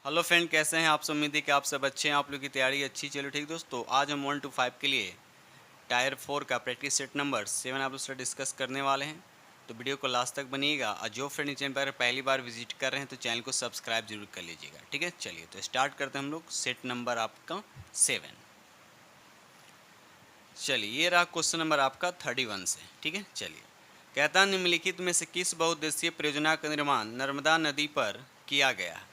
Hello friend, कैसे हैं आप सब। उम्मीद है कि आप सब अच्छे हैं, आप लोग की तैयारी अच्छी। चलो ठीक दोस्तों, आज हम 1 to 5 के लिए टायर 4 का प्रैक्टिस सेट नंबर 7 आप लोग से डिस्कस करने वाले हैं। तो वीडियो को लास्ट तक बनिएगा, और जो फ्रेंड चैनल पर पहली बार विजिट कर रहे हैं तो चैनल को सब्सक्राइब जरूर कर लीजिएगा। ठीक है, चलिए तो स्टार्ट करते हैं हम लोग सेट नंबर आपका 7। चलिए, ये रहा क्वेश्चन नंबर आपका 31 से। ठीक है, चलिए। कहता निम्नलिखित में से किस बहुउद्देशीय परियोजना का निर्माण नर्मदा नदी पर किया गया है।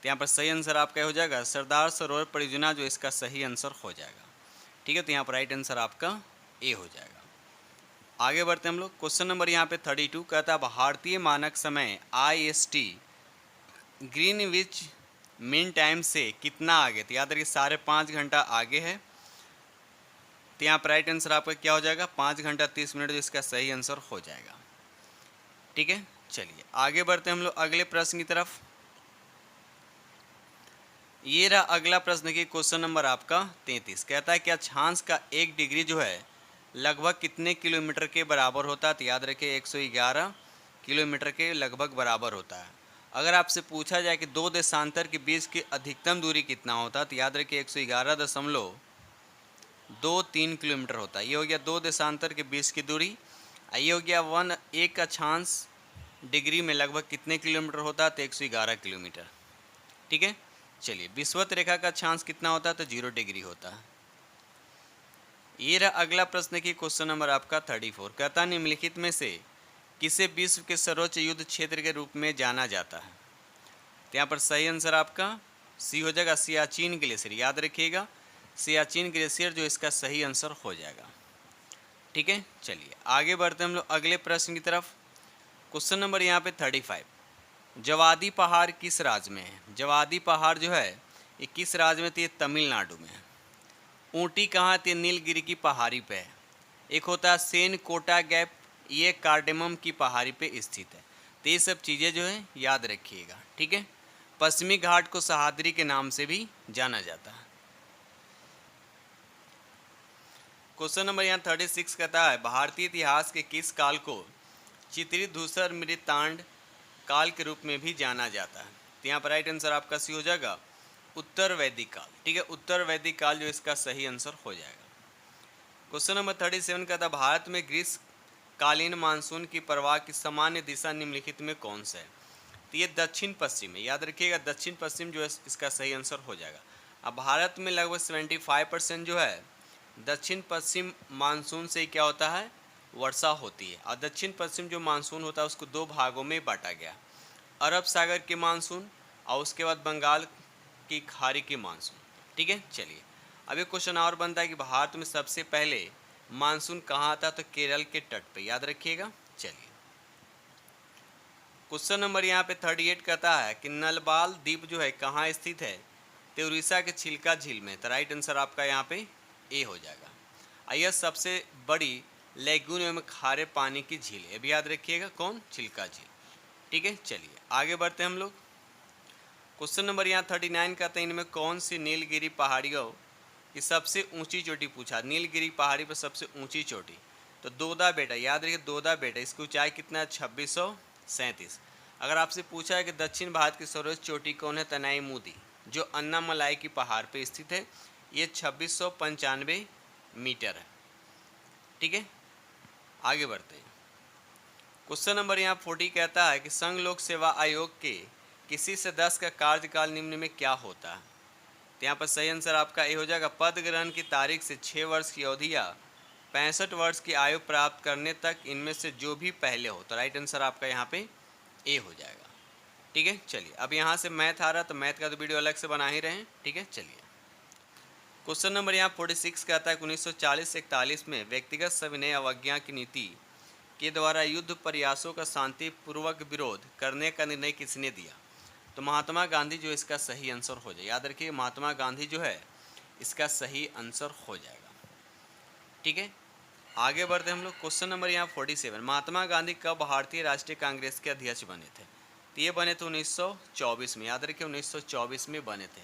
तो यहाँ पर सही आंसर आपका हो जाएगा सरदार सरोवर परियोजना, जो इसका सही आंसर हो जाएगा। ठीक है, तो यहाँ पर राइट आंसर आपका ए हो जाएगा। आगे बढ़ते हम लोग। क्वेश्चन नंबर यहाँ पे 32 कहता है भारतीय मानक समय IST ग्रीनविच मीन टाइम से कितना आगे। तो याद रखिए 5.5 घंटा आगे है। तो यहाँ पर राइट आंसर आपका क्या हो जाएगा 5 घंटा 30 मिनट, जो इसका सही आंसर हो जाएगा। ठीक है, चलिए आगे बढ़ते हम लोग अगले प्रश्न की तरफ। ये रहा अगला प्रश्न की क्वेश्चन नंबर आपका 33। कहता है कि अक्षांश का 1 डिग्री जो है लगभग कितने किलोमीटर के बराबर होता है। तो याद रखिए 111 किलोमीटर के लगभग बराबर होता है। अगर आपसे पूछा जाए कि दो देशांतर के बीच की अधिकतम दूरी कितना होता है, तो याद रखिए 111.23 किलोमीटर होता है। ये हो गया दो देशांतर के बीच की दूरी। ये हो गया 1 अक्षांश डिग्री में लगभग कितने किलोमीटर होता है, तो 111 किलोमीटर। ठीक है, चलिए विषुवत रेखा का अक्षांश कितना होता है, तो 0 डिग्री होता है। ये रहा अगला प्रश्न की क्वेश्चन नंबर आपका 34। कहता निम्नलिखित में से किसे विश्व के सर्वोच्च युद्ध क्षेत्र के रूप में जाना जाता है। तो यहाँ पर सही आंसर आपका सी हो जाएगा सियाचिन ग्लेशियर। याद रखिएगा सियाचिन ग्लेशियर, जो इसका सही आंसर हो जाएगा। ठीक है, चलिए आगे बढ़ते हम लोग अगले प्रश्न की तरफ। क्वेश्चन नंबर यहाँ पे 35। जवादी पहाड़ किस राज्य में है। जवादी पहाड़ जो है ये किस राज्य में, तो ये तमिलनाडु में है। ऊटी कहाँ है, तो ये नीलगिरी की पहाड़ी पे है। एक होता है सेन कोटा गैप, ये कार्डेमम की पहाड़ी पे स्थित है। तो ये सब चीज़ें जो है याद रखिएगा। ठीक है, पश्चिमी घाट को सह्याद्री के नाम से भी जाना जाता है। क्वेश्चन नंबर यहाँ 36 कहता है भारतीय इतिहास के किस काल को चित्रित धूसर मृतांड काल के रूप में भी जाना जाता है। तो यहाँ पर राइट आंसर आपका सी हो जाएगा उत्तर वैदिक काल। ठीक है, उत्तर वैदिक काल, जो इसका सही आंसर हो जाएगा। क्वेश्चन नंबर 37 कहता है भारत में ग्रीष्मकालीन मानसून की प्रवाह की सामान्य दिशा निम्नलिखित में कौन सा है। तो ये दक्षिण पश्चिम है। याद रखिएगा दक्षिण पश्चिम जो है इसका सही आंसर हो जाएगा। अब भारत में लगभग 75% जो है दक्षिण पश्चिम मानसून से क्या होता है, वर्षा होती है। और दक्षिण पश्चिम जो मानसून होता है उसको दो भागों में बांटा गया, अरब सागर के मानसून और उसके बाद बंगाल की खाड़ी के मानसून। ठीक है, चलिए अब एक क्वेश्चन और बनता है कि भारत में सबसे पहले मानसून कहाँ आता, तो केरल के तट पे। याद रखिएगा। चलिए क्वेश्चन नंबर यहाँ पे 38 कहता है कि नलबाल द्वीप जो है कहाँ स्थित है, तो उड़ीसा के चिल्का झील में। तो राइट आंसर आपका यहाँ पे ए हो जाएगा। यह सबसे बड़ी लेगून एवं खारे पानी की झील है, भी याद रखिएगा कौन, चिल्का झील। ठीक है, चलिए आगे बढ़ते हैं हम लोग। क्वेश्चन नंबर यहाँ 39 कहते हैं इनमें कौन सी नीलगिरी पहाड़ियों की सबसे ऊंची चोटी पूछा। नीलगिरी पहाड़ी पर सबसे ऊंची चोटी तो दोदा बेटा। याद रखिए दोदा बेटा, इसकी ऊंचाई कितना है 2637। अगर आपसे पूछा है कि दक्षिण भारत की सर्वोच्च चोटी कौन है, तनाई मूदी, जो अन्नामलाई की पहाड़ पर स्थित है। ये 2695 मीटर है। ठीक है, आगे बढ़ते हैं। क्वेश्चन नंबर यहाँ 40 कहता है कि संघ लोक सेवा आयोग के किसी सदस्य का कार्यकाल निम्न में क्या होता है। तो यहाँ पर सही आंसर आपका ए हो जाएगा पद ग्रहण की तारीख से 6 वर्ष की अवधि या 65 वर्ष की आयु प्राप्त करने तक इनमें से जो भी पहले हो। तो राइट आंसर आपका यहाँ पे ए हो जाएगा। ठीक है, चलिए अब यहाँ से मैथ आ रहा, तो मैथ का तो वीडियो अलग से बना ही रहे हैं। ठीक है, चलिए क्वेश्चन नंबर यहाँ 46 कहता है कि 1940 से 41 में व्यक्तिगत सविनय अवज्ञा की नीति के द्वारा युद्ध प्रयासों का शांतिपूर्वक विरोध करने का निर्णय किसने दिया। तो महात्मा गांधी, जो इसका सही आंसर हो जाए। याद रखिए महात्मा गांधी जो है इसका सही आंसर हो जाएगा। ठीक है, आगे बढ़ते हम लोग। क्वेश्चन नंबर यहाँ 47 महात्मा गांधी कब भारतीय राष्ट्रीय कांग्रेस के अध्यक्ष बने थे। तो ये बने थे 1924 में। याद रखिए 1924 में बने थे।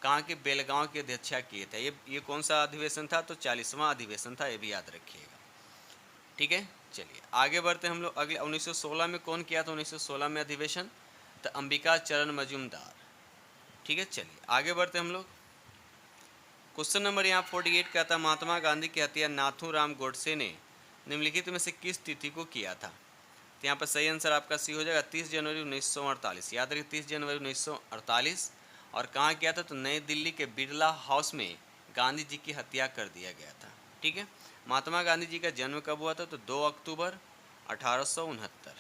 कहाँ के, बेलगांव की अध्यक्षता किए थे। ये कौन सा अधिवेशन था, तो 40वां अधिवेशन था, ये भी याद रखिएगा। ठीक है, चलिए आगे बढ़ते हम लोग अगले। 1916 में कौन किया था 1916 में अधिवेशन, तो अंबिका चरण मजूमदार। ठीक है, चलिए आगे बढ़ते हम लोग। क्वेश्चन नंबर यहाँ 48 कहता है महात्मा गांधी की हत्या नाथूराम गोडसे ने निम्नलिखित में से किस तिथि को किया था। तो यहाँ पर सही आंसर आपका सी हो जाएगा 30 जनवरी 1948। याद रखिए 30 जनवरी 1948। और कहाँ किया था, तो नई दिल्ली के बिरला हाउस में गांधी जी की हत्या कर दिया गया था। ठीक है, महात्मा गांधी जी का जन्म कब हुआ था, तो 2 अक्टूबर 1869।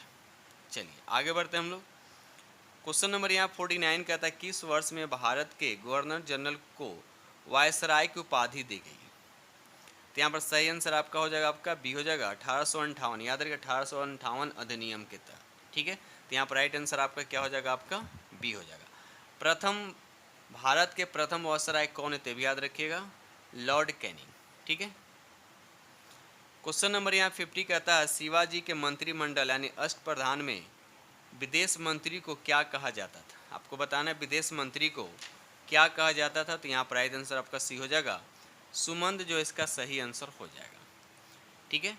चलिए आगे बढ़ते हैं हम लोग। क्वेश्चन नंबर यहाँ 49 कहता है किस वर्ष में भारत के गवर्नर जनरल को वायसराय की उपाधि दी गई। तो यहाँ पर सही आंसर आपका हो जाएगा, आपका बी हो जाएगा 1858। याद रखिए 1858 अधिनियम के तहत। ठीक है, तो यहाँ पर राइट आंसर आपका क्या हो जाएगा, आपका बी हो जाएगा। प्रथम भारत के प्रथम वायसराय कौन थे, भी याद रखिएगा, लॉर्ड कैनिंग। ठीक है, क्वेश्चन नंबर यहाँ 50 कहता है शिवाजी के मंत्रिमंडल यानी अष्टप्रधान में विदेश मंत्री को क्या कहा जाता था। आपको बताना है विदेश मंत्री को क्या कहा जाता था। तो यहाँ पर राइट आंसर आपका सी हो जाएगा, सुमंद जो इसका सही आंसर हो जाएगा। ठीक है,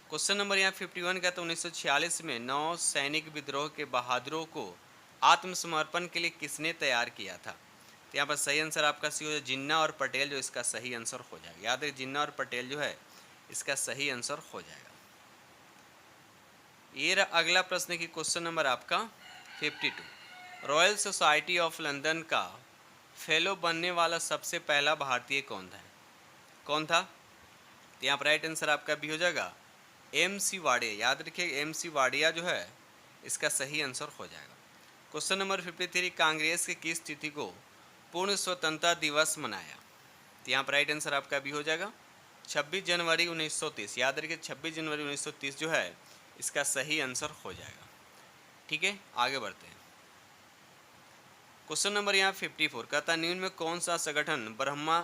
क्वेश्चन नंबर यहाँ 51 कहता है 1946 में नौ सैनिक विद्रोह के बहादुरों को आत्मसमर्पण के लिए किसने तैयार किया था। तो यहाँ पर सही आंसर आपका सी हो जाएगा, जिन्ना और पटेल जो इसका सही आंसर हो जाएगा। याद रखिए जिन्ना और पटेल जो है इसका सही आंसर हो जाएगा। ये अगला प्रश्न की क्वेश्चन नंबर आपका 52। रॉयल सोसाइटी ऑफ लंदन का फेलो बनने वाला सबसे पहला भारतीय कौन था। तो यहाँ पर राइट आंसर आपका भी हो जाएगा MC वाडिया। याद रखिए MC वाडिया जो है इसका सही आंसर हो जाएगा। क्वेश्चन नंबर 53 कांग्रेस की किस तिथि को पूर्ण स्वतंत्रता दिवस मनाया। तो यहाँ पर राइट आंसर आपका भी हो जाएगा 26 जनवरी 1930। याद रखिए 26 जनवरी 1930 जो है इसका सही आंसर हो जाएगा। ठीक है, आगे बढ़ते हैं। क्वेश्चन नंबर यहाँ 54 कहता निम्न में कौन सा संगठन ब्रह्मा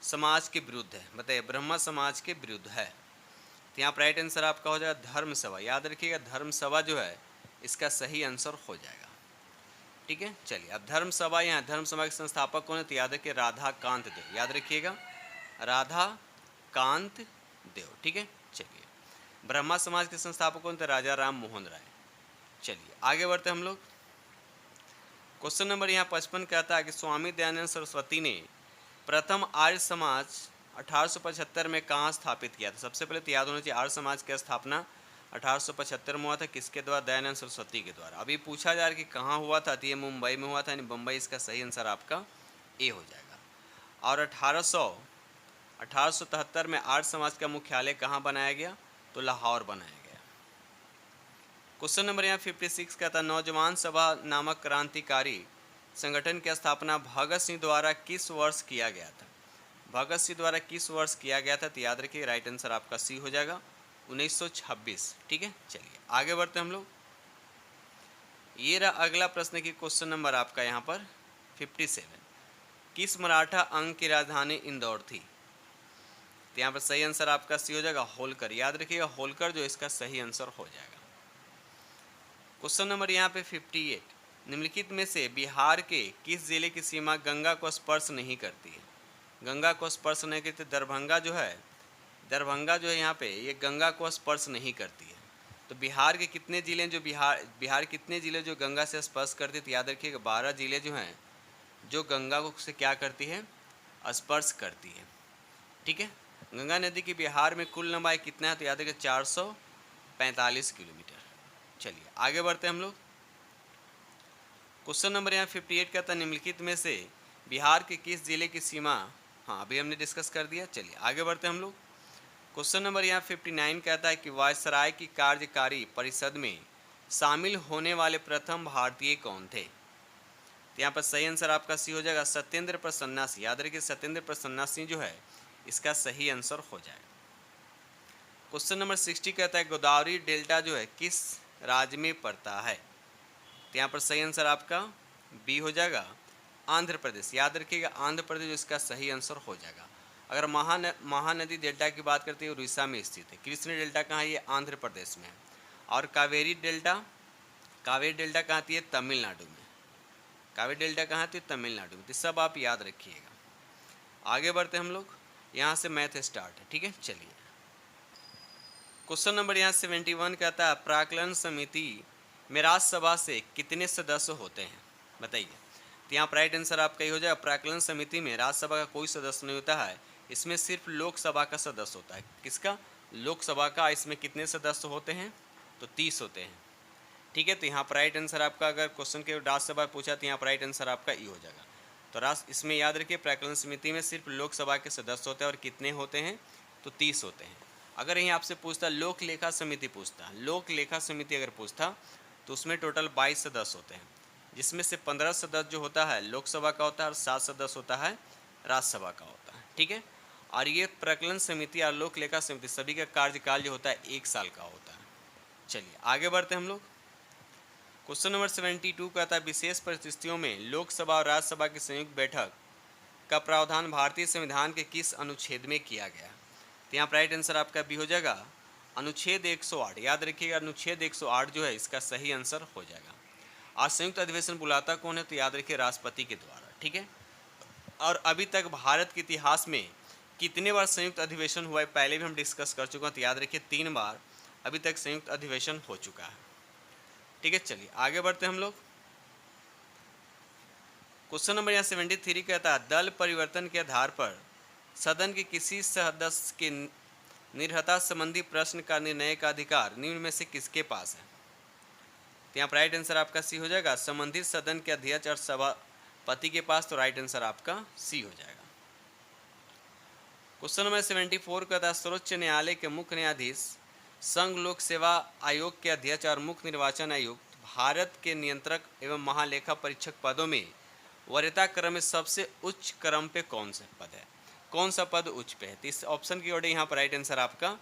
समाज के विरुद्ध है। बताइए ब्रह्मा समाज के विरुद्ध है। तो यहाँ पर राइट आंसर आपका हो जाएगा धर्म सभा। याद रखिएगा धर्म सभा जो है इसका सही आंसर हो जाएगा। ठीक है, चलिए अब धर्म सभा, यहाँ धर्म सभा के संस्थापक कौन है, तो याद रखिए राधा कांत देव। याद रखिएगा राधा कांत देव। ठीक है, चलिए ब्रह्मा समाज के संस्थापक कौन थे, राजा राम मोहन राय। चलिए आगे बढ़ते हम लोग। क्वेश्चन नंबर यहाँ 55 कहता है कि स्वामी दयानंद सरस्वती ने प्रथम आर्य समाज 1875 में कहाँ स्थापित किया था। सबसे पहले तो याद होना चाहिए आर्य समाज की स्थापना 1875 में हुआ था, किसके द्वारा, दयानंद सरस्वती के द्वारा। अभी पूछा जा रहा है कि कहाँ हुआ था, तो ये मुंबई में हुआ था, यानी मुंबई इसका सही आंसर आपका ए हो जाएगा। और 1873 में आर्य समाज का मुख्यालय कहाँ बनाया गया, तो लाहौर बनाया गया। क्वेश्चन नंबर यहाँ 56 कहता है नौजवान सभा नामक क्रांतिकारी संगठन की स्थापना भगत सिंह द्वारा किस वर्ष किया गया था। भगत सिंह द्वारा किस वर्ष किया गया था, तो याद रखिए राइट आंसर आपका सी हो जाएगा 1926। ठीक है, चलिए आगे बढ़ते हम लोग। ये रहा अगला प्रश्न की क्वेश्चन नंबर आपका यहाँ पर 57। किस मराठा अंग की राजधानी इंदौर थी। तो यहाँ पर सही आंसर आपका सी हो जाएगा होलकर। याद रखिएगा होलकर जो इसका सही आंसर हो जाएगा। क्वेश्चन नंबर यहाँ पे 58 निम्नलिखित में से बिहार के किस जिले की सीमा गंगा को स्पर्श नहीं करती है। गंगा को स्पर्श नहीं करती, दरभंगा जो है यहाँ पे ये गंगा को स्पर्श नहीं करती है। तो बिहार के कितने जिले जो बिहार कितने जिले जो गंगा से स्पर्श करती है, तो याद रखिएगा 12 जिले जो हैं जो गंगा को से क्या करती है, स्पर्श करती है। ठीक है, गंगा नदी की बिहार में कुल लंबाई कितना है, तो याद रखिए 445 किलोमीटर। चलिए आगे बढ़ते हैं हम लोग। क्वेश्चन नंबर यहाँ 58 कहता है निम्नलिखित में से बिहार के किस जिले की सीमा, हाँ अभी हमने डिस्कस कर दिया। चलिए आगे बढ़ते हैं हम लोग। क्वेश्चन नंबर यहाँ 59 कहता है कि वायसराय की कार्यकारी परिषद में शामिल होने वाले प्रथम भारतीय कौन थे। तो यहाँ पर सही आंसर आपका सी हो जाएगा सत्येंद्र प्रसन्ना सिंह। याद रखिए सत्येंद्र प्रसन्ना सिंह जो है इसका सही आंसर हो जाएगा। क्वेश्चन नंबर 60 कहता है गोदावरी डेल्टा जो है किस राज्य में पड़ता है। तो यहाँ पर सही आंसर आपका बी हो जाएगा आंध्र प्रदेश। याद रखिएगा आंध्र प्रदेश जो इसका सही आंसर हो जाएगा। अगर महानदी डेल्टा की बात करते हैं उड़ीसा में स्थित है। कृष्ण डेल्टा कहाँ है, ये आंध्र प्रदेश में है। और कावेरी डेल्टा कहाँ आती है, तमिलनाडु में। कावेरी डेल्टा कहाँ आती है, तमिलनाडु में। तो सब आप याद रखिएगा। आगे बढ़ते हम लोग, यहाँ से मैथ स्टार्ट है। ठीक है, चलिए क्वेश्चन नंबर यहाँ 71 कहता है प्राक्कलन समिति में राज्यसभा से कितने सदस्य होते हैं, बताइए। तो यहाँ पर राइट आंसर आपका ये हो जाएगा, प्राक्कलन समिति में राज्यसभा का कोई सदस्य नहीं होता है, इसमें सिर्फ लोकसभा का सदस्य होता है। किसका? लोकसभा का। इसमें कितने सदस्य होते हैं? तो 30 होते हैं। ठीक है, तो यहाँ पर राइट आंसर आपका, अगर क्वेश्चन के राज्यसभा पूछा तो यहाँ पर राइट आंसर आपका ई हो जाएगा। तो राष्ट्र इसमें याद रखिए, प्राक्कलन समिति में सिर्फ लोकसभा के सदस्य होते हैं और कितने होते हैं? तो 30 होते हैं। अगर यहीं आपसे पूछता लोक लेखा समिति पूछता, लोक लेखा समिति अगर पूछता तो उसमें टोटल 22 सदस्य होते हैं, जिसमें से 15 सदस्य जो होता है लोकसभा का होता है और 7 सदस्य होता है राज्यसभा का होता है। ठीक है, और ये प्राक्कलन समिति और लोक लेखा समिति सभी का कार्यकाल जो होता है 1 साल का होता है। चलिए आगे बढ़ते हैं हम लोग। क्वेश्चन नंबर 72 कहता है, विशेष परिस्थितियों में लोकसभा और राज्यसभा की संयुक्त बैठक का प्रावधान भारतीय संविधान के किस अनुच्छेद में किया गया? तो यहाँ पर राइट आंसर आपका भी हो जाएगा अनुच्छेद 108। याद रखिएगा, अनुच्छेद 108 जो है इसका सही आंसर हो जाएगा। आज संयुक्त अधिवेशन बुलाता कौन है? तो याद रखिए, राष्ट्रपति के द्वारा। ठीक है, और अभी तक भारत के इतिहास में कितने बार संयुक्त अधिवेशन हुआ है पहले भी हम डिस्कस कर चुके हैं, तो याद रखिए 3 बार अभी तक संयुक्त अधिवेशन हो चुका है। ठीक है, चलिए आगे बढ़ते हैं हम लोग। क्वेश्चन नंबर यहाँ 73 कहता है, दल परिवर्तन के आधार पर सदन के किसी सदस्य के निर्हता संबंधी प्रश्न का निर्णय का अधिकार निम्न में से किसके पास है? तो यहाँ पर राइट आंसर आपका सी हो जाएगा, संबंधित सदन के अध्यक्ष और सभापति के पास। तो राइट आंसर आपका सी हो जाएगा। क्वेश्चन नंबर 74 कहता है, सर्वोच्च न्यायालय के मुख्य न्यायाधीश, संघ लोक सेवा आयोग के अध्यक्ष और मुख्य निर्वाचन आयुक्त भारत के नियंत्रक एवं महालेखा परीक्षक पदों में वरीयता क्रम में सबसे उच्च क्रम पे कौन सा पद है? कौन सा पद उच्च पे है? तो इस ऑप्शन की ओर यहाँ पर राइट आंसर आपका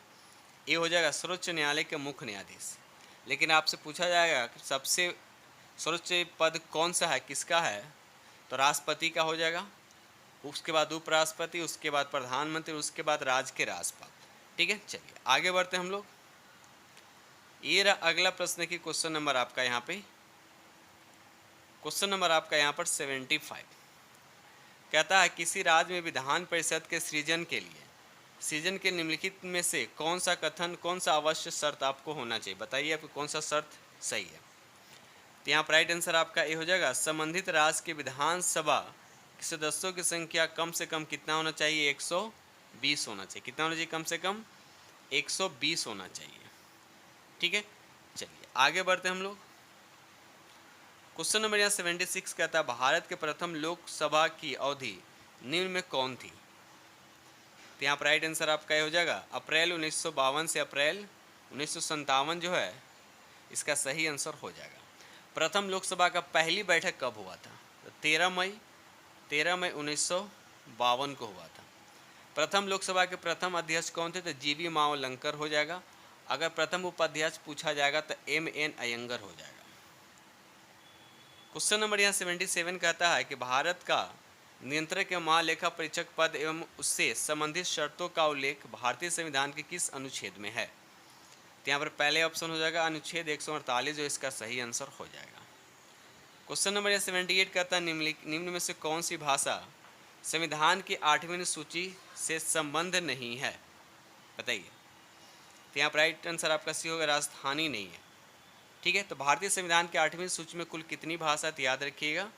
ए हो जाएगा, सर्वोच्च न्यायालय के मुख्य न्यायाधीश। लेकिन आपसे पूछा जाएगा कि सबसे सर्वोच्च पद कौन सा है, किसका है? तो राष्ट्रपति का हो जाएगा, उसके बाद उपराष्ट्रपति, उसके बाद प्रधानमंत्री, उसके बाद राज्य के राज्यपाल। ठीक है, चलिए आगे बढ़ते हैं हम लोग। ये रहा अगला प्रश्न की क्वेश्चन नंबर आपका यहाँ पे, क्वेश्चन नंबर आपका यहाँ पर 75 कहता है, किसी राज्य में विधान परिषद के सृजन के लिए सृजन के निम्नलिखित में से कौन सा कथन, कौन सा आवश्यक शर्त आपको होना चाहिए? बताइए आपको कौन सा शर्त सही है? तो यहाँ पर राइट आंसर आपका ये हो जाएगा, संबंधित राज्य के विधानसभा के सदस्यों की संख्या कम से कम कितना होना चाहिए? 120 होना चाहिए। कितना होना चाहिए? कम से कम 120 होना चाहिए। ठीक है, चलिए आगे बढ़ते हैं हम लोग। क्वेश्चन नंबर यहाँ 76 कहता है, भारत के प्रथम लोकसभा की अवधि निम्न में कौन थी? तो यहाँ पर राइट आंसर आपका ये हो जाएगा, अप्रैल 1952 से अप्रैल 1957 जो है इसका सही आंसर हो जाएगा। प्रथम लोकसभा का पहली बैठक कब हुआ था? तो 13 मई 1952 को हुआ था। प्रथम लोकसभा के प्रथम अध्यक्ष कौन थे? तो जीवी मावलंकर हो जाएगा। अगर प्रथम उपाध्यक्ष पूछा जाएगा तो MN अयंगर हो जाएगा। क्वेश्चन नंबर यहाँ 77 कहता है कि भारत का नियंत्रक एवं महालेखा परीक्षक पद एवं उससे संबंधित शर्तों का उल्लेख भारतीय संविधान के किस अनुच्छेद में है? तो यहाँ पर पहले ऑप्शन हो जाएगा अनुच्छेद 148 जो इसका सही आंसर हो जाएगा। क्वेश्चन नंबर 78 कहता है, निम्न में से कौन सी भाषा संविधान की 8वीं सूची से संबंध नहीं है? बताइए। तो यहाँ पर राइट आंसर आपका सी होगा, राजस्थानी नहीं है। ठीक है, तो भारतीय संविधान के 8वीं सूची में कुल कितनी भाषा? तो याद रखिएगा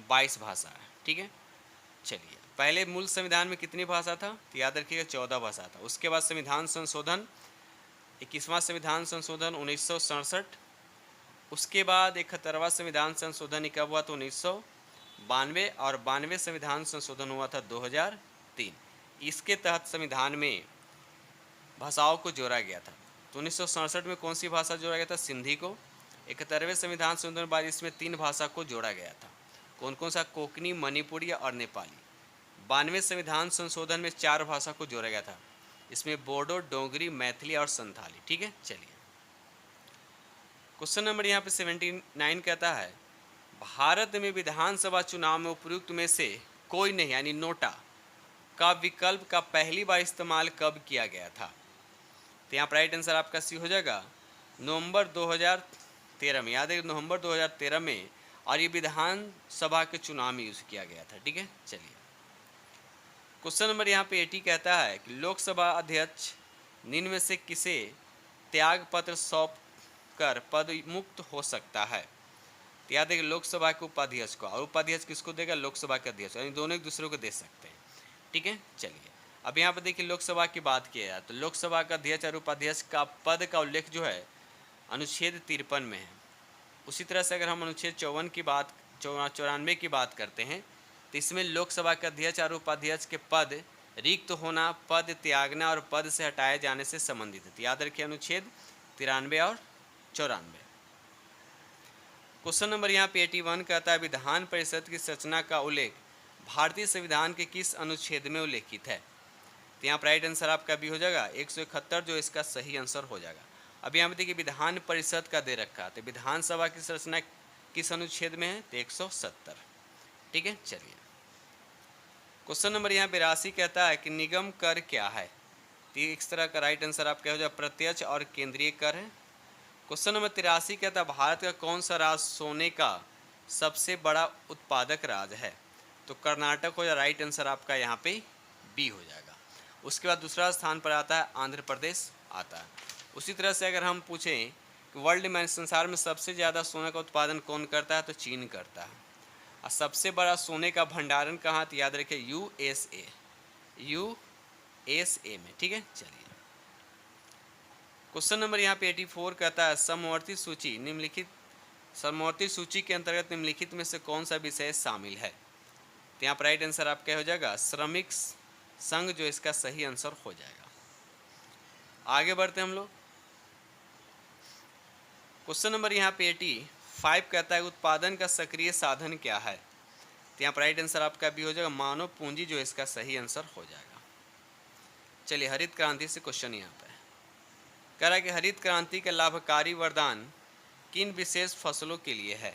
22 भाषा है। ठीक है, चलिए पहले मूल संविधान में कितनी भाषा था? तो याद रखिएगा 14 भाषा था। उसके बाद संविधान संशोधन 21वां संविधान संशोधन 1967, उसके बाद 71वां संविधान संशोधन कब हुआ? तो 1992, और 92वें संविधान संशोधन हुआ था 2003। इसके तहत संविधान में भाषाओं को जोड़ा गया था। तो 1967 में कौन सी भाषा जोड़ा गया था? सिंधी को। 71वें संविधान संशोधन बाद इसमें 3 भाषा को जोड़ा गया था। कौन कौन सा? कोंकणी, मणिपुरी और नेपाली। 92वें संविधान संशोधन में 4 भाषा को जोड़ा गया था, इसमें बोडो, डोगरी, मैथिली और संथाली। ठीक है, चलिए क्वेश्चन नंबर यहाँ पे 79 कहता है, भारत में विधानसभा चुनाव में उपयुक्त में से कोई नहीं यानी नोटा का विकल्प का पहली बार इस्तेमाल कब किया गया था? तो यहाँ पर राइट आंसर आपका सी हो जाएगा नवंबर 2013 में। याद है नवंबर 2013 में, और ये विधानसभा के चुनाव में यूज़ किया गया था। ठीक है, चलिए क्वेश्चन नंबर यहाँ पे 80 कहता है कि लोकसभा अध्यक्ष निम्न में से किसे त्याग पत्र सौंप कर पद मुक्त हो सकता है? तो याद है कि लोकसभा के उपाध्यक्ष को, और उपाध्यक्ष किसको देगा, लोकसभा के अध्यक्ष, यानी दोनों एक दूसरे को दे सकते हैं। ठीक है, चलिए अब यहाँ पर देखिए लोकसभा की बात किया जाए तो लोकसभा का अध्यक्ष और उपाध्यक्ष का पद का उल्लेख जो है अनुच्छेद 53 में है। उसी तरह से अगर हम अनुच्छेद 54 की बात 94 की बात करते हैं तो इसमें लोकसभा के अध्यक्ष और उपाध्यक्ष के पद रिक्त होना, पद त्यागना और पद से हटाए जाने से संबंधित है। याद रखिए अनुच्छेद 93 और 94। क्वेश्चन नंबर यहाँ पे 81 कहता है विधान परिषद की संरचना का उल्लेख भारतीय संविधान के किस अनुच्छेद में उल्लेखित है। तो यहाँ पर राइट आंसर आपका भी हो जाएगा 171 जो इसका सही आंसर हो जाएगा। अब यहाँ पे देखिए विधान परिषद का दे रखा है तो विधानसभा की संरचना किस अनुच्छेद में है, तो 170। ठीक है, चलिए क्वेश्चन नंबर यहाँ 82 कहता है कि निगम कर क्या है। तो इस तरह का राइट आंसर आपका हो जाएगा प्रत्यक्ष और केंद्रीय कर है। क्वेश्चन नंबर 83 कहता है भारत का कौन सा राज्य सोने का सबसे बड़ा उत्पादक राज्य है। तो कर्नाटक हो जाए, राइट आंसर आपका यहाँ पे बी हो जाएगा। उसके बाद दूसरा स्थान पर आता है आंध्र प्रदेश आता है। उसी तरह से अगर हम पूछें कि वर्ल्ड में संसार में सबसे ज़्यादा सोने का उत्पादन कौन करता है, तो चीन करता है। और सबसे बड़ा सोने का भंडारण कहाँ, तो याद रखिए यूएसए में। ठीक है, चलिए क्वेश्चन नंबर यहाँ पे 84 कहता है समवर्ती सूची निम्नलिखित समवर्ती सूची के अंतर्गत निम्नलिखित में से कौन सा विषय शामिल है। तो यहाँ पर राइट आंसर आपका हो जाएगा श्रमिक संघ जो इसका सही आंसर हो जाएगा। आगे बढ़ते हम लोग। क्वेश्चन नंबर यहाँ पे 85 कहता है उत्पादन का सक्रिय साधन क्या है। तो यहाँ पर राइट आंसर आपका भी हो जाएगा मानव पूंजी जो इसका सही आंसर हो जाएगा। चलिए हरित क्रांति से क्वेश्चन यहाँ पे कह रहा है कि हरित क्रांति का लाभकारी वरदान किन विशेष फसलों के लिए है।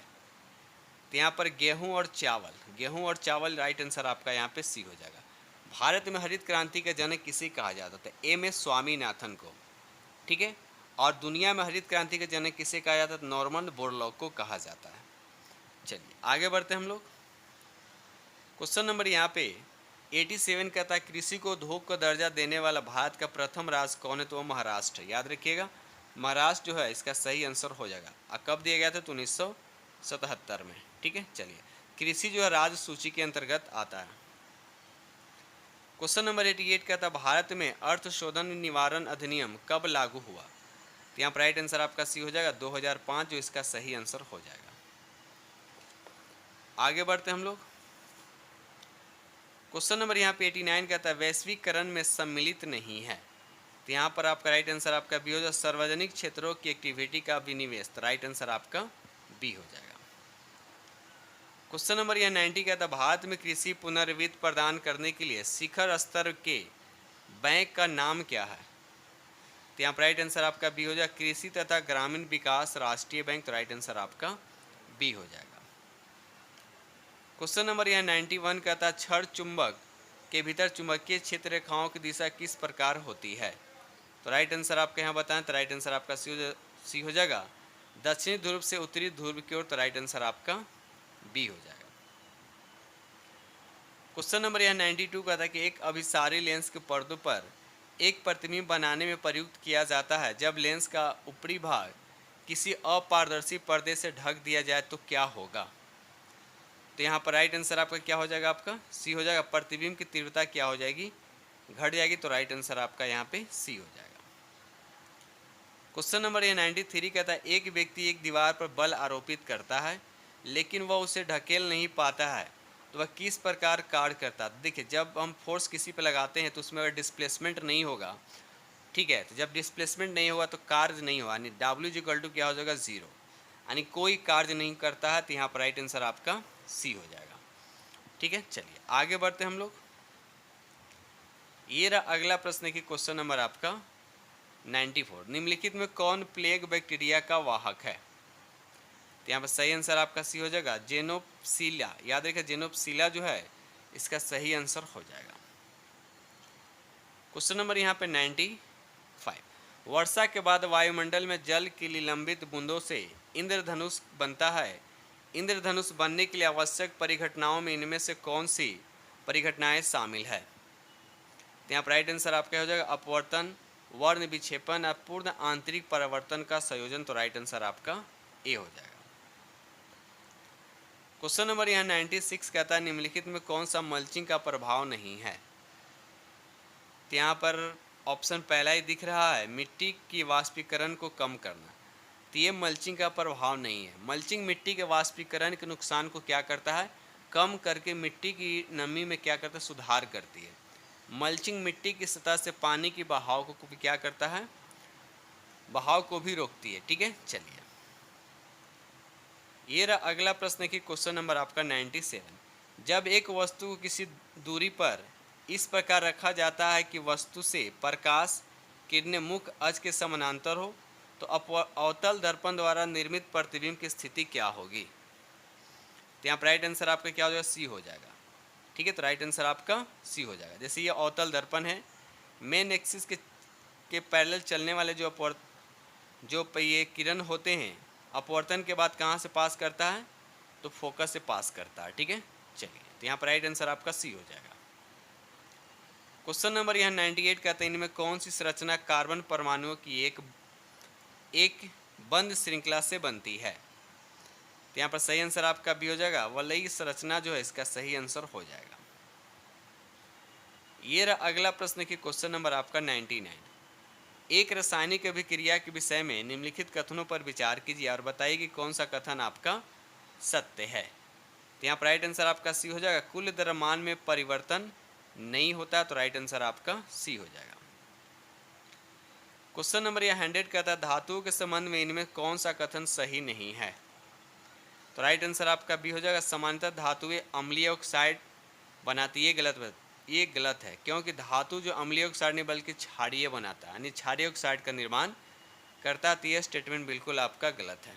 तो यहाँ पर गेहूं और चावल राइट आंसर आपका यहाँ पे सी हो जाएगा। भारत में हरित क्रांति का जनक किसे कहा जाता था, एम एस स्वामीनाथन को। ठीक है, और दुनिया में हरित क्रांति का जनक किसे कहा जाता है, नॉर्मन बोरलॉग को कहा जाता है। चलिए आगे बढ़ते हम लोग। क्वेश्चन नंबर यहाँ पे 87 कहता है कृषि को उद्योग का दर्जा देने वाला भारत का प्रथम राज्य कौन है, तो वो महाराष्ट्र। याद रखिएगा महाराष्ट्र जो है इसका सही आंसर हो जाएगा। और कब दिया गया था, तो 1977 में। ठीक है, चलिए कृषि जो है राज्य सूची के अंतर्गत आता है। क्वेश्चन नंबर 88 कहता है भारत में अर्थ शोधन निवारण अधिनियम कब लागू हुआ। तो यहाँ पर राइट आंसर आपका सी हो जाएगा 2005 जो इसका सही आंसर हो जाएगा। आगे बढ़ते हम लोग। क्वेश्चन नंबर यहाँ पे 89 कहता है वैश्वीकरण में सम्मिलित नहीं है। तो यहाँ पर आपका राइट आंसर आपका बी हो जाएगा सार्वजनिक क्षेत्रों की एक्टिविटी का विनिवेश। तो राइट आंसर आपका बी हो जाएगा। क्वेश्चन नंबर यह 90 कहता है भारत में कृषि पुनर्वित्त प्रदान करने के लिए शिखर स्तर के बैंक का नाम क्या है। तो यहाँ पर राइट आंसर आपका बी हो जाएगा कृषि तथा ग्रामीण विकास राष्ट्रीय बैंक। तो राइट आंसर आपका बी हो जाएगा। क्वेश्चन नंबर यह 91 कहता है क्षण चुंबक के भीतर चुंबकीय क्षेत्र रेखाओं की दिशा किस प्रकार होती है। तो राइट आंसर आपके यहाँ बताएं। तो राइट आंसर आपका सी हो जाएगा दक्षिणी ध्रुव से उत्तरी ध्रुव की ओर। तो राइट आंसर आपका बी हो जाएगा। क्वेश्चन नंबर यह 92 कहता है कि एक अभिसारी लेंस के पर्दों पर एक प्रतिबिंब बनाने में प्रयुक्त किया जाता है जब लेंस का ऊपरी भाग किसी अपारदर्शी पर्दे से ढक दिया जाए तो क्या होगा। तो यहाँ पर राइट आंसर आपका क्या हो जाएगा, आपका सी हो जाएगा प्रतिबिंब की तीव्रता क्या हो जाएगी, घट जाएगी। तो राइट आंसर आपका यहाँ पे सी हो जाएगा। क्वेश्चन नंबर ये 93 कहता है एक व्यक्ति एक दीवार पर बल आरोपित करता है लेकिन वह उसे ढकेल नहीं पाता है तो वह किस प्रकार कार्य करता है। देखिए जब हम फोर्स किसी पर लगाते हैं तो उसमें अगर डिस्प्लेसमेंट नहीं होगा, ठीक है, तो जब डिस्प्लेसमेंट नहीं होगा तो कार्य नहीं होगा, यानी W क्या हो जाएगा 0, यानी कोई कार्य नहीं करता है। तो यहाँ पर राइट आंसर आपका सी हो जाएगा। ठीक है, चलिए आगे बढ़ते हम लोग। ये रहा अगला प्रश्न की क्वेश्चन नंबर आपका 94 निम्नलिखित में कौन प्लेग बैक्टीरिया का वाहक है। तो यहाँ पर सही आंसर आपका सी हो जाएगा जेनोप्सिला। याद रखिए जेनोप्सिला जो है इसका सही आंसर हो जाएगा। क्वेश्चन नंबर यहाँ पे 95 वर्षा के बाद वायुमंडल में जल की निलंबित बूंदों से इंद्रधनुष बनता है। इंद्रधनुष बनने के लिए आवश्यक परिघटनाओं में इनमें से कौन सी परिघटनाएं शामिल है। तो यहाँ पर राइट आंसर आपका हो जाएगा अपवर्तन, वर्ण विक्षेपन और पूर्ण आंतरिक परावर्तन का संयोजन। तो राइट आंसर आपका ए हो जाएगा। क्वेश्चन नंबर यहाँ 96 कहता है निम्नलिखित में कौन सा मल्चिंग का प्रभाव नहीं है। तो यहाँ पर ऑप्शन पहला ही दिख रहा है, मिट्टी की वाष्पीकरण को कम करना। तो ये मल्चिंग का प्रभाव नहीं है। मल्चिंग मिट्टी के वाष्पीकरण के नुकसान को क्या करता है, कम करके मिट्टी की नमी में क्या करता है, सुधार करती है। मल्चिंग मिट्टी की सतह से पानी की बहाव को भी क्या करता है, बहाव को भी रोकती है। ठीक है, चलिए ये रहा अगला प्रश्न की क्वेश्चन नंबर आपका 97। जब एक वस्तु को किसी दूरी पर इस प्रकार रखा जाता है कि वस्तु से प्रकाश किरणें मुख्य अक्ष के समानांतर हो तो अवतल दर्पण द्वारा निर्मित प्रतिबिंब की स्थिति क्या होगी। तो यहाँ पर राइट आंसर आपका क्या हो जाएगा, सी हो जाएगा। ठीक है, तो राइट आंसर आपका सी हो जाएगा। जैसे ये अवतल दर्पण है, मेन एक्सिस के पैरेलल चलने वाले जो ये किरण होते हैं अपवर्तन के बाद कहाँ से पास करता है, तो फोकस से पास करता है। ठीक है, चलिए तो यहाँ पर राइट आंसर आपका सी हो जाएगा। क्वेश्चन नंबर यहाँ 98 कहते हैं इनमें कौन सी संरचना कार्बन परमाणुओं की एक बंद श्रृंखला से बनती है। तो यहाँ पर सही आंसर आपका भी हो जाएगा, वलयी संरचना जो है इसका सही आंसर हो जाएगा। ये रहा अगला प्रश्न की क्वेश्चन नंबर आपका 99। एक रासायनिक अभिक्रिया के विषय में निम्नलिखित कथनों पर विचार कीजिए और बताइए कि कौन सा कथन आपका सत्य है। तो यहाँ पर राइट आंसर आपका सी हो जाएगा, कुल द्रव्यमान में परिवर्तन नहीं होता, तो राइट आंसर आपका सी हो जाएगा। क्वेश्चन नंबर यह 100 कहता है धातुओं के संबंध में इनमें कौन सा कथन सही नहीं है। तो राइट आंसर आपका बी हो जाएगा, सामान्यतः धातुएं अम्लीय ऑक्साइड बनाती है। ये गलत है, क्योंकि धातु जो अम्लीय ऑक्साइड नहीं बल्कि क्षारीय बनाता है, यानी क्षारीय ऑक्साइड का निर्माण करता है। तो यह स्टेटमेंट बिल्कुल आपका गलत है।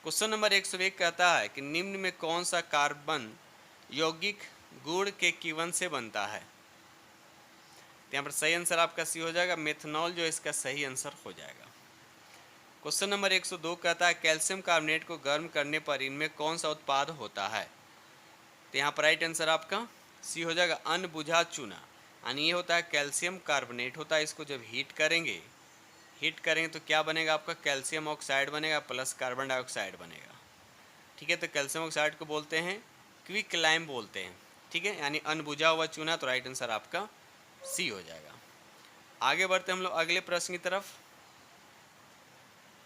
क्वेश्चन नंबर 101 कहता है कि निम्न में कौन सा कार्बन यौगिक गुड़ के कीवन से बनता है। तो यहाँ पर सही आंसर आपका सी हो जाएगा, मेथनॉल जो इसका सही आंसर हो जाएगा। क्वेश्चन नंबर 102 कहता है कैल्शियम कार्बोनेट को गर्म करने पर इनमें कौन सा उत्पाद होता है। तो यहाँ पर राइट आंसर आपका सी हो जाएगा, अनबुझा चूना। यानी ये होता है कैल्शियम कार्बोनेट होता है, इसको जब हीट करेंगे तो क्या बनेगा आपका, कैल्शियम ऑक्साइड बनेगा प्लस कार्बन डाइऑक्साइड बनेगा। ठीक है, तो कैल्शियम ऑक्साइड को बोलते हैं क्विक लाइम बोलते हैं। ठीक है, यानी अनबुझा हुआ चूना, तो राइट आंसर आपका सी हो जाएगा। आगे बढ़ते हम लोग अगले प्रश्न की तरफ।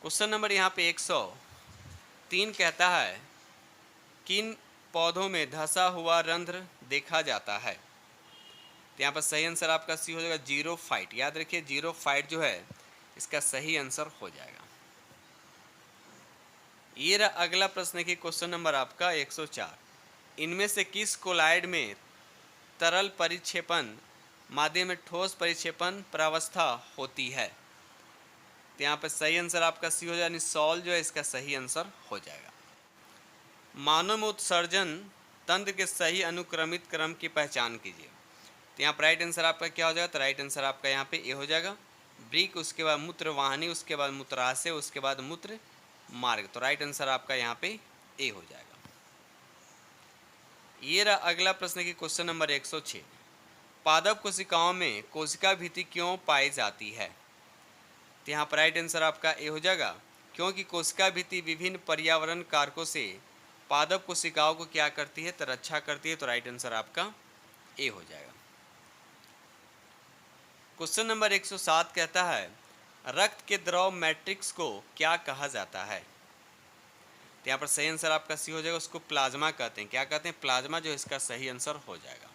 क्वेश्चन नंबर यहाँ पे 103 कहता है किन पौधों में धंसा हुआ रंध्र देखा जाता है। तो यहाँ पर सही आंसर आपका सी हो जाएगा, जीरोफाइट। याद रखिए जीरोफाइट जो है इसका सही आंसर हो जाएगा। ये रहा अगला प्रश्न की क्वेश्चन नंबर आपका 104। इनमें से किस कोलाइड में तरल परिक्षेपण माध्यम में ठोस परिक्षेपण प्रावस्था होती है। तो यहाँ पर सही आंसर आपका सी हो जाएगा, सॉल जो है इसका सही आंसर हो जाएगा। मानव में उत्सर्जन तंत्र के सही अनुक्रमित क्रम की पहचान कीजिए। तो यहाँ पर राइट आंसर आपका क्या हो जाएगा, तो राइट आंसर आपका यहाँ पे ए हो जाएगा, ब्रिक, उसके बाद मूत्रवाहिनी, उसके बाद मूत्राशय, उसके बाद मूत्र मार्ग। तो राइट आंसर आपका यहाँ पे ए हो जाएगा। ये रहा अगला प्रश्न की क्वेश्चन नंबर 106। पादप कोशिकाओं में कोशिका भित्ति क्यों पाई जाती है। तो यहाँ पर राइट आंसर आपका ए हो जाएगा, क्योंकि कोशिका भित्ति विभिन्न पर्यावरण कारकों से पादप कोशिकाओं को क्या करती है, तो रक्षा करती है। तो राइट आंसर आपका ए हो जाएगा। क्वेश्चन नंबर 107 कहता है रक्त के द्रव मैट्रिक्स को क्या कहा जाता है। तो यहाँ पर सही आंसर आपका सी हो जाएगा, उसको प्लाज्मा कहते हैं। क्या कहते हैं, प्लाज्मा, जो इसका सही आंसर हो जाएगा।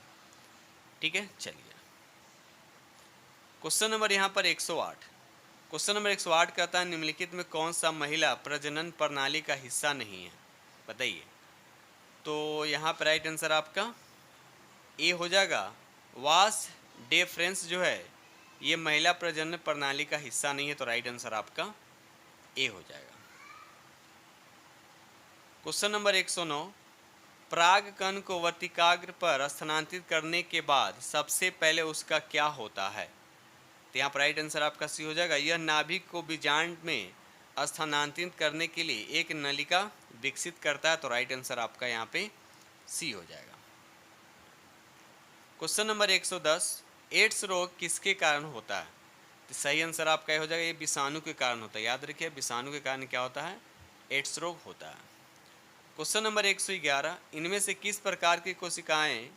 ठीक है, चलिए क्वेश्चन नंबर यहाँ पर 108। क्वेश्चन नंबर 108 कहता है निम्नलिखित में कौन सा महिला प्रजनन प्रणाली का हिस्सा नहीं है, बताइए। तो यहाँ पर राइट आंसर आपका ए हो जाएगा, वास डेफरेंस जो है ये महिला प्रजनन प्रणाली का हिस्सा नहीं है। तो राइट आंसर आपका ए हो जाएगा। Question number 109। पराग कण को वर्तिकाग्र पर स्थानांतरित करने के बाद सबसे पहले उसका क्या होता है। तो यहाँ पर राइट आंसर आपका सी हो जाएगा, यह नाभिक को बीजांड में स्थानांतरित करने के लिए एक नलिका विकसित करता है। तो राइट आंसर आपका यहाँ पे सी हो जाएगा। Question number 110। एड्स रोग किसके कारण होता है। तो सही आंसर आपका ये हो जाएगा, ये विषाणु के कारण होता है। याद रखिए विषाणु के कारण क्या होता है, एड्स रोग होता है। क्वेश्चन नंबर 111, इनमें से किस प्रकार की कोशिकाएं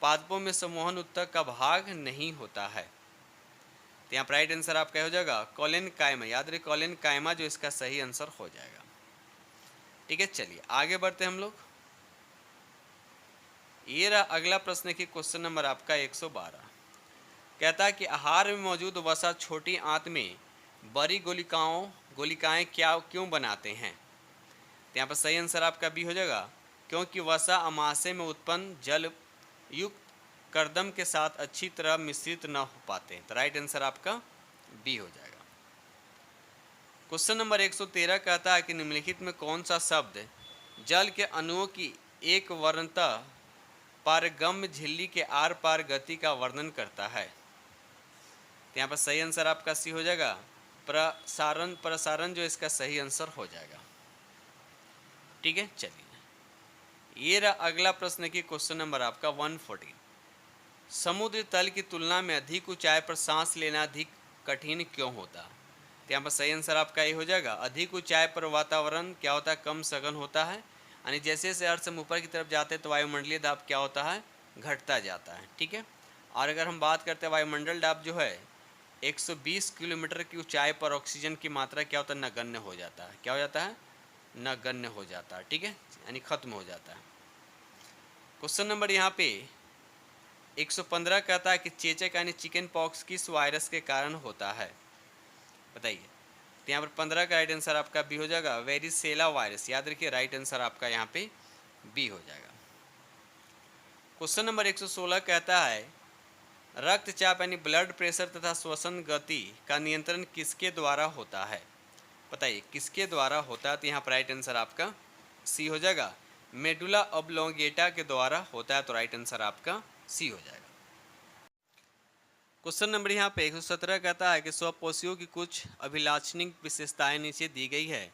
पादपों में सम्मोहन उत्तक का भाग नहीं होता है? तो यहाँ पर राइट आंसर आपका हो जाएगा कॉलेन कायमा। याद रहे कॉलेन कायमा जो इसका सही आंसर हो जाएगा। ठीक है, चलिए आगे बढ़ते हैं हम लोग। ये रहा अगला प्रश्न की क्वेश्चन नंबर आपका 112। कहता है कि आहार में मौजूद वसा छोटी आंत में बड़ी गोलिकाएं क्या क्यों बनाते हैं? तो यहाँ पर सही आंसर आपका बी हो जाएगा, क्योंकि वसा अमाशय में उत्पन्न जल युक्त कर्दम के साथ अच्छी तरह मिश्रित न हो पाते। तो राइट आंसर आपका बी हो जाएगा। क्वेश्चन नंबर 113 कहता है कि निम्नलिखित में कौन सा शब्द जल के अणुओं की एक वर्णतः पारगम्य झिल्ली के आर पार गति का वर्णन करता है? तो यहाँ पर सही आंसर आपका सी हो जाएगा प्रसारण जो इसका सही आंसर हो जाएगा। ठीक है, चलिए ये रहा अगला प्रश्न की क्वेश्चन नंबर आपका 114। समुद्र तल की तुलना में अधिक ऊंचाई पर सांस लेना अधिक कठिन क्यों होता? तो यहाँ पर सही आंसर आपका ये हो जाएगा, अधिक ऊंचाई पर वातावरण क्या होता है, कम सघन होता है, यानी जैसे जैसे अर्थ से ऊपर की तरफ जाते हैं तो वायुमंडलीय दाब क्या होता है, घटता जाता है। ठीक है, और अगर हम बात करते हैं वायुमंडल दाब जो है 120 किलोमीटर की ऊंचाई पर ऑक्सीजन की मात्रा क्या होता है, नगण्य हो जाता है। क्या हो जाता है, नगण्य हो जाता है। ठीक है, यानी खत्म हो जाता है। क्वेश्चन नंबर यहाँ पे 115 कहता है कि चेचक यानी चिकन पॉक्स किस वायरस के कारण होता है? बताइए। तो यहाँ पर 15 का राइट आंसर आपका बी हो जाएगा, वेरिसेला वायरस। याद रखिए राइट आंसर आपका यहाँ पे बी हो जाएगा। क्वेश्चन नंबर 116 कहता है रक्तचाप यानी ब्लड प्रेशर तथा श्वसन गति का नियंत्रण किसके द्वारा होता है? बताइए किसके द्वारा होता है? तो यहाँ पर राइट आंसर आपका सी हो जाएगा, मेडुला ऑब्लोंगेटा के द्वारा होता है। तो राइट आंसर आपका सी हो जाएगा। क्वेश्चन नंबर यहाँ पे 117 कहता है कि स्वपोषियों की कुछ अभिलाक्षणिक विशेषताएं नीचे दी गई है,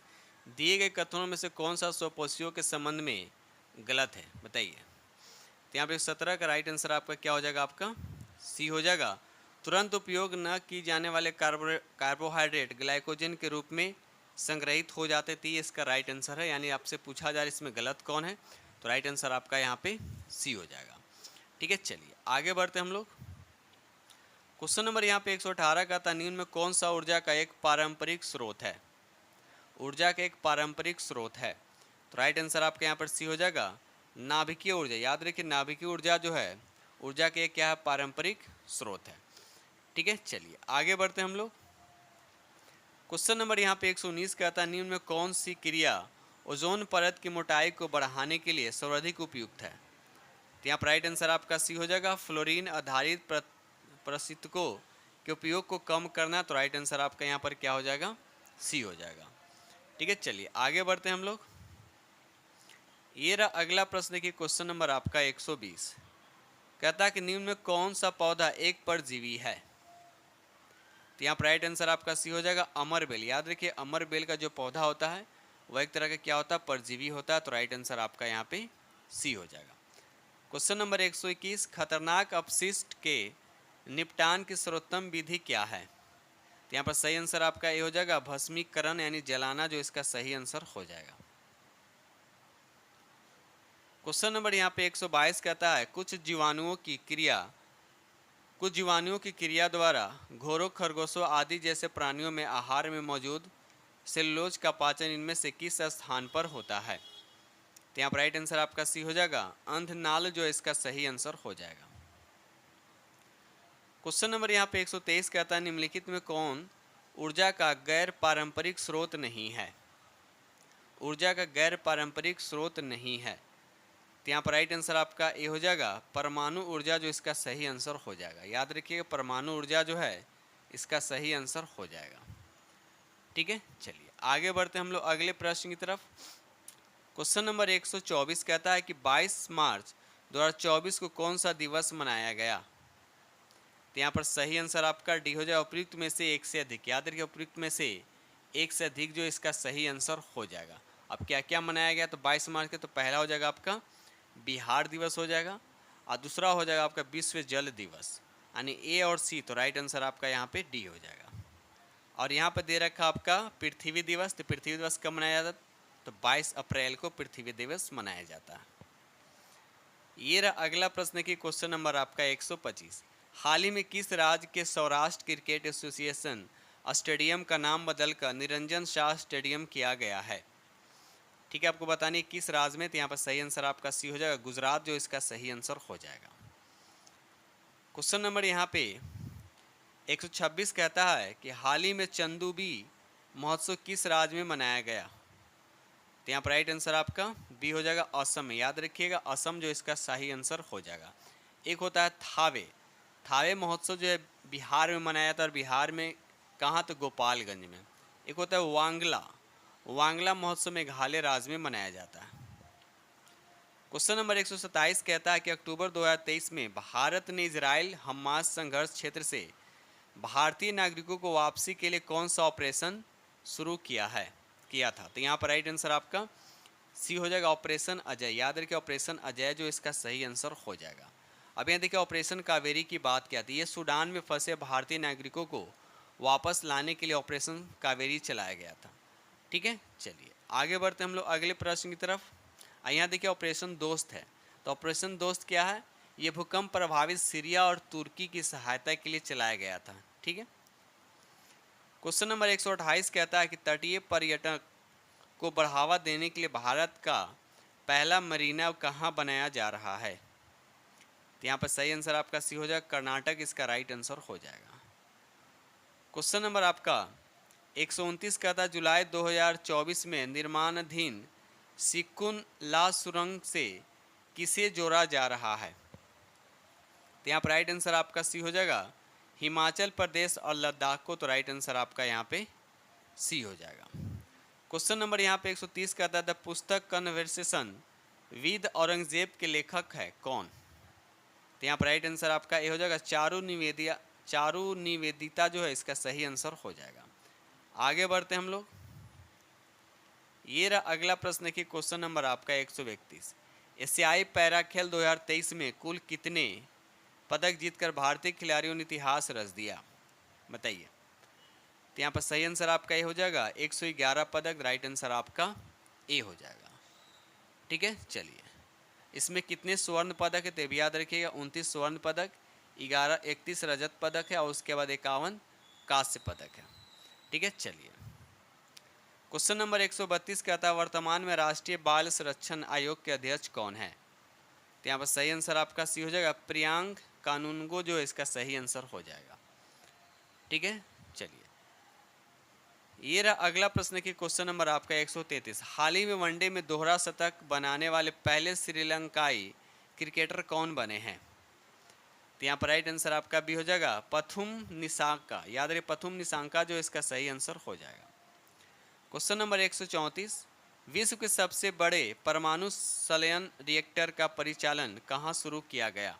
दिए गए कथनों में से कौन सा स्वपोषियों के संबंध में गलत है? बताइए। तो यहाँ पे 17 का राइट आंसर आपका क्या हो जाएगा, आपका सी हो जाएगा, तुरंत उपयोग न की जाने वाले कार्बोहाइड्रेट ग्लाइकोजन के रूप में संग्रहित हो जाते थे। इसका राइट आंसर है, यानी आपसे पूछा जा रहा है इसमें गलत कौन है, तो राइट आंसर आपका यहाँ पे सी हो जाएगा। ठीक है, चलिए आगे बढ़ते हम लोग। क्वेश्चन नंबर यहाँ पे 118 का था निम्न में कौन सा ऊर्जा का एक पारंपरिक स्रोत है? ऊर्जा का एक पारंपरिक स्रोत है, तो राइट आंसर आपका यहाँ पर सी हो जाएगा, नाभिकीय ऊर्जा। याद रखिए नाभिकीय ऊर्जा जो है ऊर्जा के क्या है, पारंपरिक स्रोत है। ठीक है, चलिए आगे बढ़ते हैं हम लोग। क्वेश्चन नंबर यहाँ पे 119 कहता है निम्न में कौन सी क्रिया ओजोन परत की मोटाई को बढ़ाने के लिए सर्वाधिक उपयुक्त है? तो यहाँ पर राइट आंसर आपका सी हो जाएगा, फ्लोरीन आधारित प्रशीतकों के उपयोग को कम करना। तो राइट आंसर आपका यहाँ पर क्या हो जाएगा, सी हो जाएगा। ठीक है, चलिए आगे बढ़ते हैं हम लोग। ये रहा अगला प्रश्न की क्वेश्चन नंबर आपका 120 कहता है कि निम्न में कौन सा पौधा एक परजीवी है? तो यहाँ पर राइट आंसर आपका सी हो जाएगा, अमरबेल। याद रखिए अमरबेल का जो पौधा होता है वह एक तरह का क्या होता है, परजीवी होता है। तो राइट आंसर आपका यहाँ पे सी हो जाएगा। क्वेश्चन नंबर 121 खतरनाक अपशिष्ट के निपटान की सर्वोत्तम विधि क्या है? तो यहाँ पर सही आंसर आपका ये हो जाएगा, भस्मीकरण यानी जलाना जो इसका सही आंसर हो जाएगा। क्वेश्चन नंबर यहाँ पे 122 कहता है कुछ जीवाणुओं की क्रिया द्वारा घोरों, खरगोशों आदि जैसे प्राणियों में आहार में मौजूद सेलुलोज का पाचन इनमें से किस स्थान पर होता है? तो यहाँ पर राइट आंसर आपका सी हो जाएगा, अंधनाल जो इसका सही आंसर हो जाएगा। क्वेश्चन नंबर यहाँ पे 123 कहता है निम्नलिखित में कौन ऊर्जा का गैर पारंपरिक स्रोत नहीं है? ऊर्जा का गैर पारंपरिक स्रोत नहीं है, तो यहाँ पर राइट आंसर आपका ये हो जाएगा, परमाणु ऊर्जा जो इसका सही आंसर हो जाएगा। याद रखिएगा परमाणु ऊर्जा जो है इसका सही आंसर हो जाएगा। ठीक है, चलिए आगे बढ़ते हम लोग अगले प्रश्न की तरफ। क्वेश्चन नंबर 124 कहता है कि 22 मार्च 2024 को कौन सा दिवस मनाया गया? तो यहाँ पर सही आंसर आपका डी हो जाएगा, उपयुक्त में से एक से अधिक। याद रखिए उपयुक्त में से एक से अधिक जो इसका सही आंसर हो जाएगा। अब क्या क्या मनाया गया? तो 22 मार्च के तो पहला हो जाएगा आपका बिहार दिवस हो जाएगा, और दूसरा हो जाएगा आपका विश्व जल दिवस, यानी ए और सी। तो राइट आंसर आपका यहाँ पे डी हो जाएगा। और यहाँ पे दे रखा आपका पृथ्वी दिवस। तो पृथ्वी दिवस कब मनाया जाता? तो 22 अप्रैल को पृथ्वी दिवस मनाया जाता है। ये रहा अगला प्रश्न की क्वेश्चन नंबर आपका 125। हाल ही में किस राज्य के सौराष्ट्र क्रिकेट एसोसिएशन स्टेडियम का नाम बदलकर निरंजन शाह स्टेडियम किया गया है? ठीक है, आपको बतानी है किस राज्य में, तो यहाँ पर सही आंसर आपका सी हो जाएगा, गुजरात जो इसका सही आंसर हो जाएगा। क्वेश्चन नंबर यहाँ पे 126 कहता है कि हाल ही में चंदूबी महोत्सव किस राज्य में मनाया गया? तो यहाँ पर राइट आंसर आपका बी हो जाएगा, असम में। याद रखिएगा, असम जो इसका सही आंसर हो जाएगा। एक होता है थावे, थावे महोत्सव जो है बिहार में मनाया जाता है, और बिहार में कहाँ, तो गोपालगंज में। एक होता है वांगला, वांगला महोत्सव मेघालय राज्य में मनाया जाता है। क्वेश्चन नंबर 127 कहता है कि अक्टूबर 2023 में भारत ने इजराइल हमास संघर्ष क्षेत्र से भारतीय नागरिकों को वापसी के लिए कौन सा ऑपरेशन शुरू किया था? तो यहाँ पर राइट आंसर आपका सी हो जाएगा, ऑपरेशन अजय। याद रखिए, ऑपरेशन अजय जो इसका सही आंसर हो जाएगा। अब यहाँ देखिए, ऑपरेशन कावेरी की बात क्या थी? ये सूडान में फंसे भारतीय नागरिकों को वापस लाने के लिए ऑपरेशन कावेरी चलाया गया था। ठीक है, चलिए आगे बढ़ते हम लोग अगले प्रश्न की तरफ। यहाँ देखिए, ऑपरेशन दोस्त है। तो ऑपरेशन दोस्त क्या है? ये भूकंप प्रभावित सीरिया और तुर्की की सहायता के लिए चलाया गया था। ठीक है, क्वेश्चन नंबर 128 कहता है कि तटीय पर्यटन को बढ़ावा देने के लिए भारत का पहला मरीना कहाँ बनाया जा रहा है? तो यहाँ पर सही आंसर आपका सी हो जाएगा, कर्नाटक इसका राइट आंसर हो जाएगा। क्वेश्चन नंबर आपका 129 कहता है जुलाई 2024 में निर्माणाधीन सिकुन ला सुरंग से किसे जोड़ा जा रहा है? तो यहाँ पर राइट आंसर आपका सी हो जाएगा, हिमाचल प्रदेश और लद्दाख को। तो राइट आंसर आपका यहाँ पे सी हो जाएगा। क्वेश्चन नंबर यहाँ पे 130 कहता है द पुस्तक कन्वर्सेशन विद औरंगजेब के लेखक है कौन? तो यहाँ पर राइट आंसर आपका ए हो जाएगा, चारू निवेदिता जो है इसका सही आंसर हो जाएगा। आगे बढ़ते हम लोग। ये रहा अगला प्रश्न की क्वेश्चन नंबर आपका 131। एशियाई पैरा खेल 2023 में कुल कितने पदक जीतकर भारतीय खिलाड़ियों ने इतिहास रच दिया? बताइए। तो यहाँ पर सही आंसर आपका ए हो जाएगा, 111 पदक। राइट आंसर आपका ए हो जाएगा। ठीक है, चलिए इसमें कितने स्वर्ण पदक है तो भी याद रखिएगा, 29 स्वर्ण पदक, 31 रजत पदक है और उसके बाद 51 कांस्य पदक है। ठीक है, चलिए क्वेश्चन नंबर 132 कहता है वर्तमान में राष्ट्रीय बाल संरक्षण आयोग के अध्यक्ष कौन है? तो यहाँ पर सही आंसर आपका सी हो जाएगा, प्रियांक कानूनगो जो इसका सही आंसर हो जाएगा। ठीक है, चलिए ये रहा अगला प्रश्न की क्वेश्चन नंबर आपका 133। हाल ही में वनडे में दोहरा शतक बनाने वाले पहले श्रीलंकाई क्रिकेटर कौन बने हैं? तो यहाँ पर राइट आंसर आपका भी हो जाएगा, पथुम निसांका। याद रहे, पथुम निसांका जो इसका सही आंसर हो जाएगा। Question number 134। विश्व के सबसे बड़े परमाणु संलयन रिएक्टर का परिचालन कहाँ शुरू किया गया?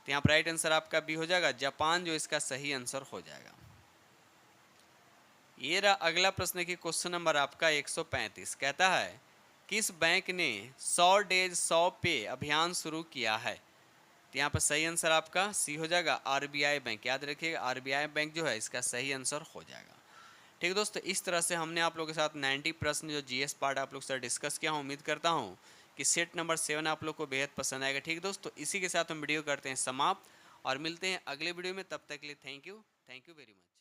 तो यहाँ पर राइट आंसर आपका भी हो जाएगा, जापान जो इसका सही आंसर हो जाएगा। ये रहा अगला प्रश्न की क्वेश्चन नंबर आपका 135 कहता है किस बैंक ने 100 डेज 100 पे अभियान शुरू किया है? तो यहाँ पर सही आंसर आपका सी हो जाएगा, आरबीआई बैंक। याद रखिएगा, आरबीआई बैंक जो है इसका सही आंसर हो जाएगा। ठीक है दोस्तों, इस तरह से हमने आप लोगों के साथ 90 प्रश्न जो जीएस पार्ट आप लोग से डिस्कस किया हूँ। उम्मीद करता हूँ कि सेट नंबर 7 आप लोग को बेहद पसंद आएगा। ठीक दोस्तों, इसी के साथ हम वीडियो करते हैं समाप्त और मिलते हैं अगले वीडियो में। तब तक के लिए थैंक यू वेरी मच।